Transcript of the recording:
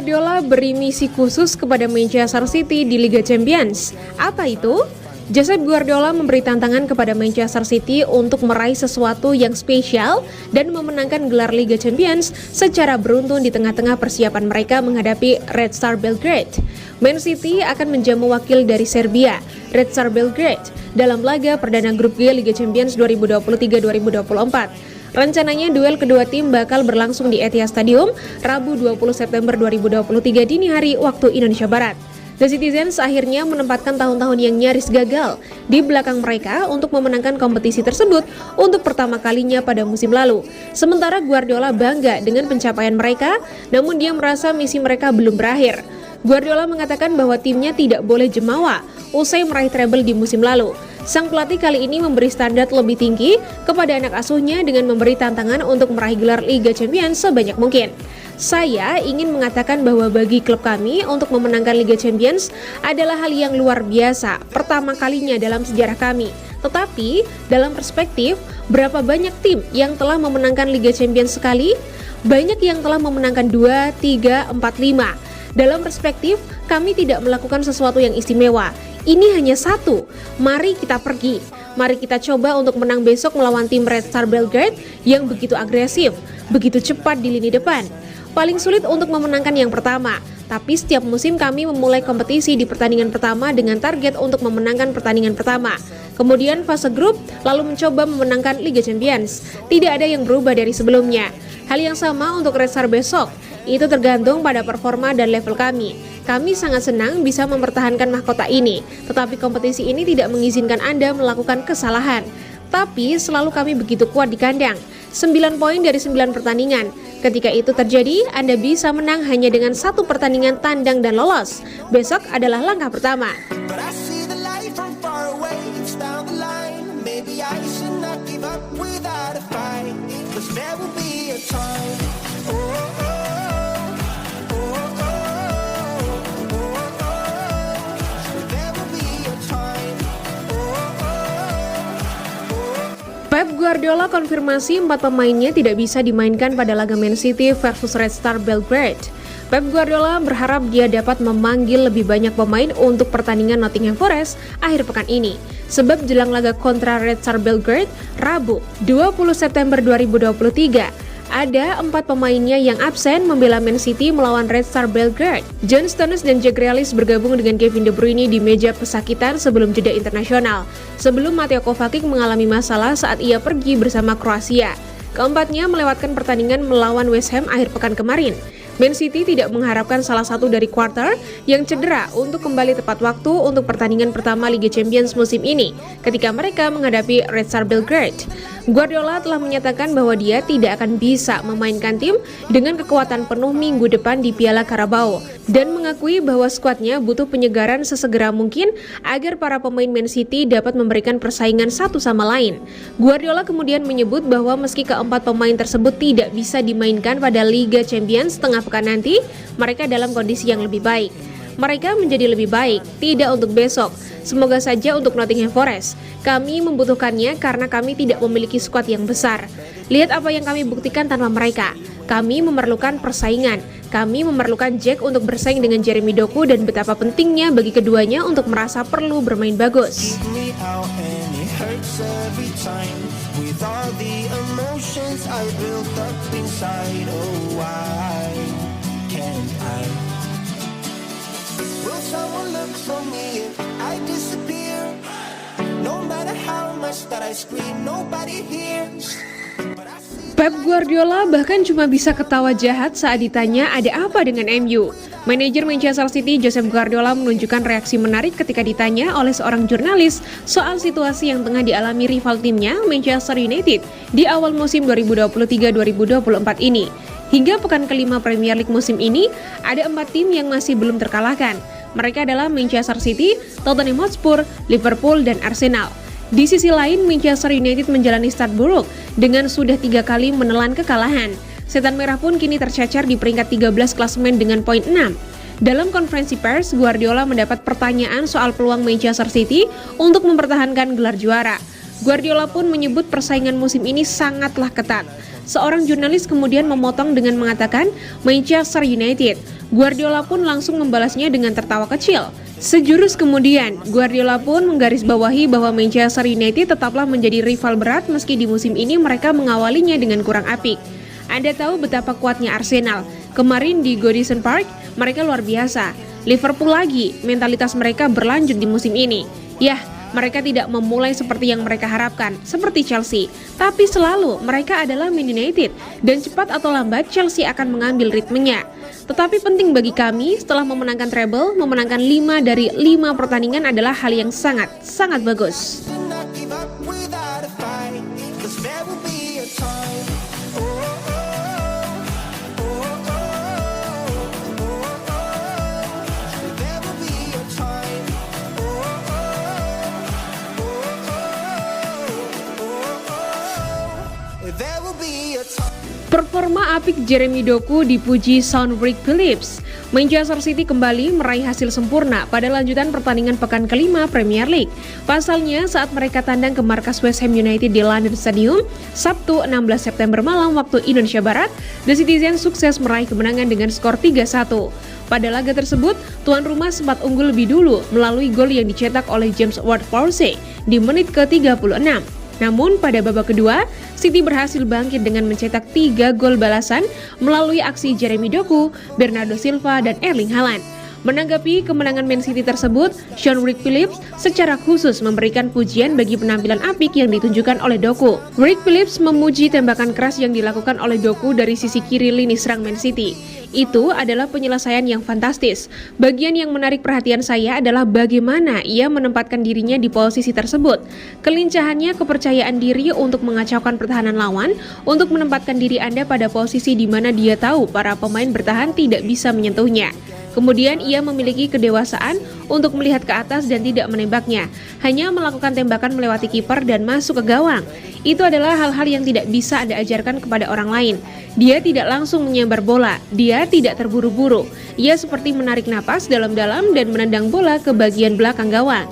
Guardiola beri misi khusus kepada Manchester City di Liga Champions. Apa itu? Josep Guardiola memberi tantangan kepada Manchester City untuk meraih sesuatu yang spesial dan memenangkan gelar Liga Champions secara beruntun di tengah-tengah persiapan mereka menghadapi Red Star Belgrade. Man City akan menjamu wakil dari Serbia, Red Star Belgrade, dalam laga perdana grup G Liga Champions 2023-2024. Rencananya duel kedua tim bakal berlangsung di Etihad Stadium Rabu 20 September 2023 dini hari waktu Indonesia Barat. The Citizens akhirnya menempatkan tahun-tahun yang nyaris gagal di belakang mereka untuk memenangkan kompetisi tersebut untuk pertama kalinya pada musim lalu. Sementara Guardiola bangga dengan pencapaian mereka, namun dia merasa misi mereka belum berakhir. Guardiola mengatakan bahwa timnya tidak boleh jemawa usai meraih treble di musim lalu. Sang pelatih kali ini memberi standar lebih tinggi kepada anak asuhnya dengan memberi tantangan untuk meraih gelar Liga Champions sebanyak mungkin. Saya ingin mengatakan bahwa bagi klub kami untuk memenangkan Liga Champions adalah hal yang luar biasa, pertama kalinya dalam sejarah kami. Tetapi dalam perspektif, berapa banyak tim yang telah memenangkan Liga Champions sekali? Banyak yang telah memenangkan 2, 3, 4, 5. Dalam perspektif, kami tidak melakukan sesuatu yang istimewa. Ini hanya satu. Mari kita pergi. Mari kita coba untuk menang besok melawan tim Red Star Belgrade yang begitu agresif, begitu cepat di lini depan. Paling sulit untuk memenangkan yang pertama, tapi setiap musim kami memulai kompetisi di pertandingan pertama dengan target untuk memenangkan pertandingan pertama. Kemudian fase grup, lalu mencoba memenangkan Liga Champions. Tidak ada yang berubah dari sebelumnya. Hal yang sama untuk Red Star besok. Itu tergantung pada performa dan level kami. Kami sangat senang bisa mempertahankan mahkota ini, tetapi kompetisi ini tidak mengizinkan Anda melakukan kesalahan. Tapi selalu kami begitu kuat di kandang. 9 poin dari 9 pertandingan. Ketika itu terjadi, Anda bisa menang hanya dengan 1 pertandingan tandang dan lolos. Besok adalah langkah pertama. Pep Guardiola konfirmasi 4 pemainnya tidak bisa dimainkan pada laga Man City versus Red Star Belgrade. Pep Guardiola berharap dia dapat memanggil lebih banyak pemain untuk pertandingan Nottingham Forest akhir pekan ini. Sebab jelang laga kontra Red Star Belgrade, Rabu 20 September 2023, ada 4 pemainnya yang absen membela Man City melawan Red Star Belgrade. John Stones dan Jack Grealish bergabung dengan Kevin De Bruyne di meja pesakitan sebelum jeda internasional. Sebelum Mateo Kovacic mengalami masalah saat ia pergi bersama Kroasia. Keempatnya melewatkan pertandingan melawan West Ham akhir pekan kemarin. Man City tidak mengharapkan salah satu dari quarter yang cedera untuk kembali tepat waktu untuk pertandingan pertama Liga Champions musim ini ketika mereka menghadapi Red Star Belgrade. Guardiola telah menyatakan bahwa dia tidak akan bisa memainkan tim dengan kekuatan penuh minggu depan di Piala Carabao dan mengakui bahwa skuadnya butuh penyegaran sesegera mungkin agar para pemain Man City dapat memberikan persaingan satu sama lain. Guardiola kemudian menyebut bahwa meski keempat pemain tersebut tidak bisa dimainkan pada Liga Champions tengah pekan nanti, mereka dalam kondisi yang lebih baik. Mereka menjadi lebih baik, tidak untuk besok. Semoga saja untuk Nottingham Forest. Kami membutuhkannya karena kami tidak memiliki skuad yang besar. Lihat apa yang kami buktikan tanpa mereka. Kami memerlukan persaingan. Kami memerlukan Jack untuk bersaing dengan Jeremy Doku dan betapa pentingnya bagi keduanya untuk merasa perlu bermain bagus. Someone look for me if I disappear. No matter how much that I scream, nobody hears. Pep Guardiola bahkan cuma bisa ketawa jahat saat ditanya ada apa dengan MU. Manajer Manchester City Josep Guardiola menunjukkan reaksi menarik ketika ditanya oleh seorang jurnalis soal situasi yang tengah dialami rival timnya Manchester United di awal musim 2023-2024 ini. Hingga pekan kelima Premier League musim ini, ada 4 tim yang masih belum terkalahkan. Mereka adalah Manchester City, Tottenham Hotspur, Liverpool, dan Arsenal. Di sisi lain, Manchester United menjalani start buruk dengan sudah 3 kali menelan kekalahan. Setan Merah pun kini tercecer di peringkat 13 klasemen dengan poin 6. Dalam konferensi pers, Guardiola mendapat pertanyaan soal peluang Manchester City untuk mempertahankan gelar juara. Guardiola pun menyebut persaingan musim ini sangatlah ketat. seorang jurnalis kemudian memotong dengan mengatakan Manchester United. Guardiola pun langsung membalasnya dengan tertawa kecil. Sejurus kemudian, Guardiola pun menggarisbawahi bahwa Manchester United tetaplah menjadi rival berat meski di musim ini mereka mengawalinya dengan kurang apik. Anda tahu betapa kuatnya Arsenal. Kemarin di Goodison Park, mereka luar biasa. Liverpool lagi, mentalitas mereka berlanjut di musim ini. Yah, mereka tidak memulai seperti yang mereka harapkan, seperti Chelsea. Tapi selalu mereka adalah Man United, dan cepat atau lambat Chelsea akan mengambil ritmenya. Tetapi penting bagi kami, setelah memenangkan treble, memenangkan 5 dari 5 pertandingan adalah hal yang sangat bagus. Do not give up without a fight, 'cause there will be a time. Oh, oh, oh, oh, oh, oh, oh. There will be a time. Oh, oh, oh, oh, oh, oh. There will be a time. Performa apik Jeremy Doku dipuji Sean Wright-Phillips. Manchester City kembali meraih hasil sempurna pada lanjutan pertandingan pekan kelima Premier League. Pasalnya, saat mereka tandang ke markas West Ham United di London Stadium, Sabtu 16 September malam waktu Indonesia Barat, The Citizens sukses meraih kemenangan dengan skor 3-1. Pada laga tersebut, tuan rumah sempat unggul lebih dulu melalui gol yang dicetak oleh James Ward-Prowse di menit ke-36. Namun pada babak kedua, City berhasil bangkit dengan mencetak 3 gol balasan melalui aksi Jeremy Doku, Bernardo Silva, dan Erling Haaland. Menanggapi kemenangan Man City tersebut, Sean Wright-Phillips secara khusus memberikan pujian bagi penampilan apik yang ditunjukkan oleh Doku. Wright-Phillips memuji tembakan keras yang dilakukan oleh Doku dari sisi kiri lini serang Man City. Itu adalah penyelesaian yang fantastis. Bagian yang menarik perhatian saya adalah bagaimana ia menempatkan dirinya di posisi tersebut. Kelincahannya, kepercayaan diri untuk mengacaukan pertahanan lawan, untuk menempatkan diri Anda pada posisi di mana dia tahu para pemain bertahan tidak bisa menyentuhnya. Kemudian ia memiliki kedewasaan untuk melihat ke atas dan tidak menembaknya, hanya melakukan tembakan melewati kiper dan masuk ke gawang. Itu adalah hal-hal yang tidak bisa Anda ajarkan kepada orang lain. Dia tidak langsung menyambar bola, dia tidak terburu-buru. Ia seperti menarik napas dalam-dalam dan menendang bola ke bagian belakang gawang.